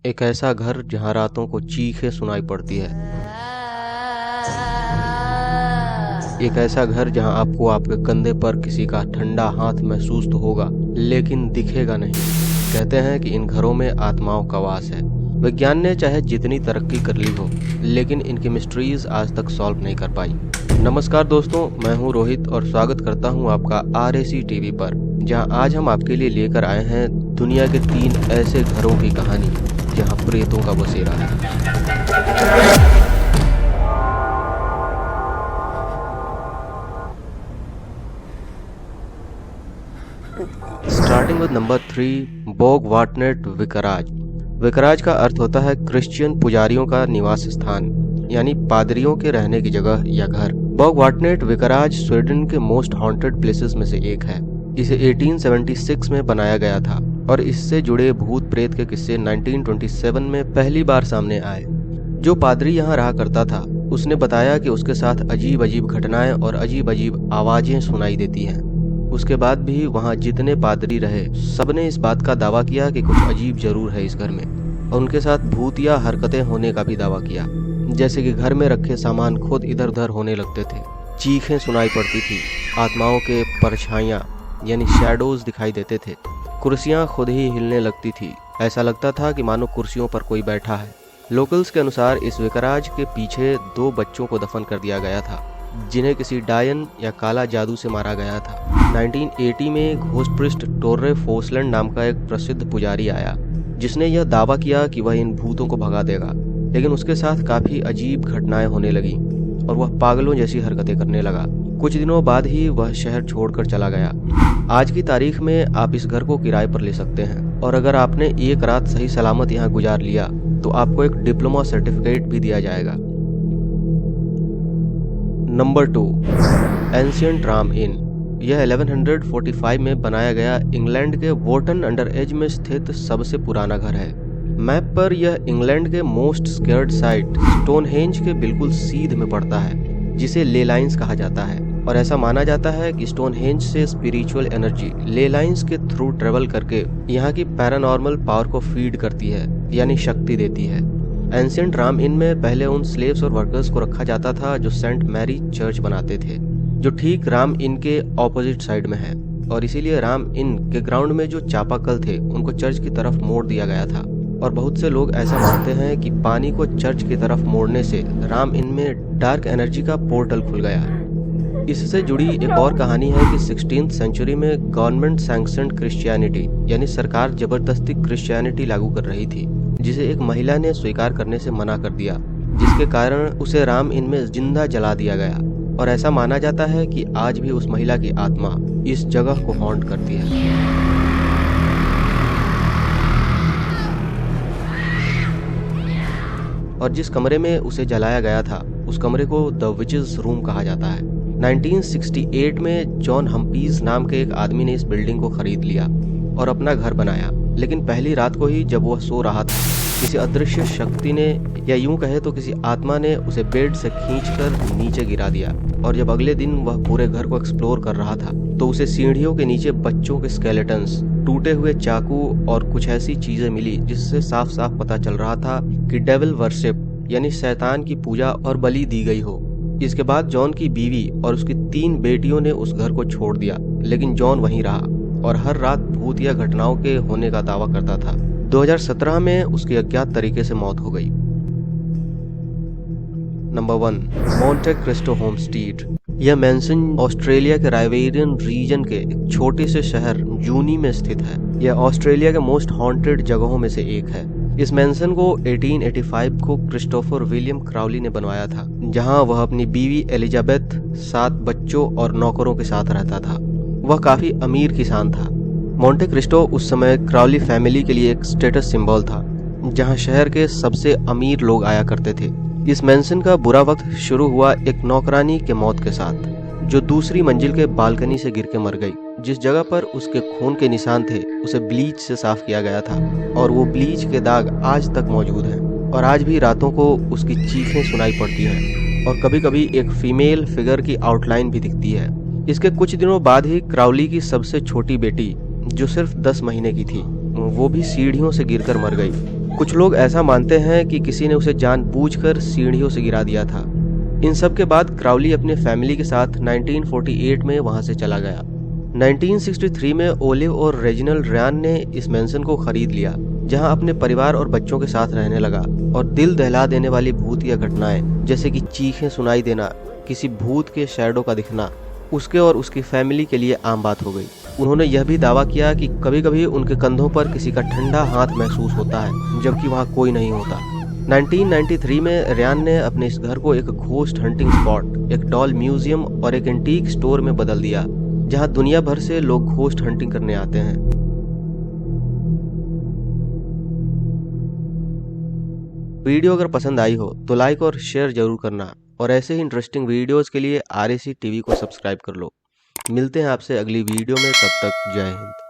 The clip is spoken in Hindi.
एक ऐसा घर जहां रातों को चीखें सुनाई पड़ती है। एक ऐसा घर जहां आपको आपके कंधे पर किसी का ठंडा हाथ महसूस तो होगा, लेकिन दिखेगा नहीं। कहते हैं कि इन घरों में आत्माओं का वास है। विज्ञान ने चाहे जितनी तरक्की कर ली हो, लेकिन इनकी मिस्ट्रीज आज तक सॉल्व नहीं कर पाई। नमस्कार दोस्तों, मैं हूं रोहित और स्वागत करता हूं आपका RAC टीवी पर, जहां आज हम आपके लिए लेकर आए हैं दुनिया के 3 ऐसे घरों की कहानी जहां प्रेतों का बसेरा है। Starting with number 3, बोगवाटनेट विकाराज। विकाराज का अर्थ होता है क्रिश्चियन पुजारियों का निवास स्थान, यानी पादरियों के रहने की जगह या घर। बोगवाटनेट विकाराज स्वीडन के मोस्ट हॉन्टेड प्लेसेस में से एक है। इसे 1876 में बनाया गया था और इससे जुड़े भूत प्रेत के किस्से 1927 में पहली बार सामने आए। जो पादरी यहाँ रहा करता था, उसने बताया कि उसके साथ अजीब अजीब घटनाएं और अजीब अजीब आवाजें सुनाई देती हैं। उसके बाद भी वहाँ जितने पादरी रहे, सबने इस बात का दावा किया कि कुछ अजीब जरूर है इस घर में, और उनके साथ भूतिया हरकतें होने का भी दावा किया। जैसे कि घर में रखे सामान खुद इधर उधर होने लगते थे, चीखें सुनाई पड़ती थी, आत्माओं के परछाइयाँ यानी शैडोज दिखाई देते थे, कुर्सियाँ खुद ही हिलने लगती थी। ऐसा लगता था कि मानो कुर्सियों पर कोई बैठा है। लोकल्स के अनुसार इस विकाराज के पीछे 2 बच्चों को दफन कर दिया गया था, जिन्हें किसी डायन या काला जादू से मारा गया था। 1980 में घोस्टप्रिस्ट टोर्रे फोसलैंड नाम का एक प्रसिद्ध पुजारी आया, जिसने यह दावा किया कि वह इन भूतों को भगा देगा, लेकिन उसके साथ काफी अजीब घटनाएं होने लगी और वह पागलों जैसी हरकतें करने लगा। कुछ दिनों बाद ही वह शहर छोड़कर चला गया। आज की तारीख में आप इस घर को किराए पर ले सकते हैं, और अगर आपने एक रात सही सलामत यहाँ गुजार लिया तो आपको एक डिप्लोमा सर्टिफिकेट भी दिया जाएगा। नंबर 2, एंशिएंट राम इन। यह 1145 में बनाया गया इंग्लैंड के वोटन अंडर एज में स्थित सबसे पुराना घर है। मैप पर यह इंग्लैंड के मोस्ट स्केयर्ड साइट स्टोनहेंज के बिल्कुल सीध में पड़ता है, जिसे ले लाइन्स कहा जाता है। और ऐसा माना जाता है कि स्टोनहेंज से स्पिरिचुअल एनर्जी ले लाइन्स के थ्रू ट्रेवल करके यहाँ की पैरानॉर्मल पावर को फीड करती है, यानी शक्ति देती है। एंशिएंट राम इन में पहले उन स्लेव्स और वर्कर्स को रखा जाता था जो सेंट मैरी चर्च बनाते थे, जो ठीक राम इन के ऑपोजिट साइड में है। और इसीलिए राम इन के ग्राउंड में जो चापाकल थे, उनको चर्च की तरफ मोड़ दिया गया था। और बहुत से लोग ऐसा मानते हैं कि पानी को चर्च की तरफ मोड़ने से राम इन में डार्क एनर्जी का पोर्टल खुल गया। इससे जुड़ी एक और कहानी है कि 16th सेंचुरी में गवर्नमेंट सैंक्शनड क्रिश्चियनिटी, यानी सरकार जबरदस्ती क्रिश्चियनिटी लागू कर रही थी, जिसे एक महिला ने स्वीकार करने से मना कर दिया, जिसके कारण उसे राम इन में जिंदा जला दिया गया। और ऐसा माना जाता है कि आज भी उस महिला की आत्मा इस जगह को हॉन्ट करती है। और जिस कमरे में उसे जलाया गया था, उस कमरे को द विचेस रूम कहा जाता है। 1968 में जॉन हम्पीज नाम के एक आदमी ने इस बिल्डिंग को खरीद लिया और अपना घर बनाया। लेकिन पहली रात को ही जब वह सो रहा था, किसी अदृश्य शक्ति ने, या यूं कहे तो किसी आत्मा ने, उसे बेड से खींचकर नीचे गिरा दिया। और जब अगले दिन वह पूरे घर को एक्सप्लोर कर रहा था, तो उसे सीढ़ियों के नीचे बच्चों के स्केलेटन्स, टूटे हुए चाकू और कुछ ऐसी चीजें मिली, जिससे साफ साफ पता चल रहा था कि डेविल वर्शिप, यानी शैतान की पूजा और बलि दी गई हो। इसके बाद जॉन की बीवी और उसकी 3 बेटियों ने उस घर को छोड़ दिया, लेकिन जॉन वहीं रहा और हर रात भूतिया घटनाओं के होने का दावा करता था। 2017 में उसकी अज्ञात तरीके से मौत हो गई। Number 1, Monte Cristo Homestead. यह मैंसन ऑस्ट्रेलिया के राइवेरियन रीजन के एक छोटे से शहर जूनी में स्थित है। यह ऑस्ट्रेलिया के मोस्ट हॉन्टेड जगहों में से एक है। इस मैंसन को 1885 को क्रिस्टोफर विलियम क्राउली ने बनवाया था, जहां वह अपनी बीवी एलिजाबेथ, 7 बच्चों और नौकरों के साथ रहता था। वह काफी अमीर किसान था। मोंटे क्रिस्टो उस समय क्राउली फैमिली के लिए एक स्टेटस सिंबल था, जहां शहर के सबसे अमीर लोग आया करते थे। इस मैंसन का बुरा वक्त शुरू हुआ एक नौकरानी के मौत के साथ, जो दूसरी मंजिल के बालकनी से गिर के मर गई। जिस जगह पर उसके खून के निशान थे, उसे ब्लीच से साफ किया गया था, और वो ब्लीच के दाग आज तक मौजूद हैं। और आज भी रातों को उसकी चीखें सुनाई पड़ती हैं, और कभी कभी एक फीमेल फिगर की आउटलाइन भी दिखती है। इसके कुछ दिनों बाद ही क्राउली की सबसे छोटी बेटी, जो सिर्फ 10 महीने की थी, वो भी सीढ़ियों से गिरकर मर गई। कुछ लोग ऐसा मानते हैं कि किसी ने उसे जानबूझकर सीढ़ियों से गिरा दिया था। इन सब के बाद क्राउली अपने फैमिली के साथ 1948 में वहां से चला गया। 1963 में ओलिव और रेजिनल्ड रयान ने इस मैंसन को खरीद लिया, जहां अपने परिवार और बच्चों के साथ रहने लगा और दिल दहला देने वाली भूतिया घटनाएं जैसे कि चीखें सुनाई देना, किसी भूत के शैडो का दिखना उसके और उसकी फैमिली के लिए आम बात हो गई। उन्होंने यह भी दावा किया कि कभी कभी उनके कंधों पर किसी का ठंडा हाथ महसूस होता है जबकि वहां कोई नहीं होता। 1993 में रयान ने अपने इस घर को एक घोस्ट हंटिंग स्पॉट, एक डॉल म्यूजियम और एक एंटीक स्टोर में बदल दिया, जहां दुनिया भर से लोग घोस्ट हंटिंग करने आते हैं। वीडियो अगर पसंद आई हो तो लाइक और शेयर जरूर करना और ऐसे ही इंटरेस्टिंग वीडियोस के लिए RAC TV को सब्सक्राइब कर लो। मिलते हैं आपसे अगली वीडियो में, तब तक जय हिंद।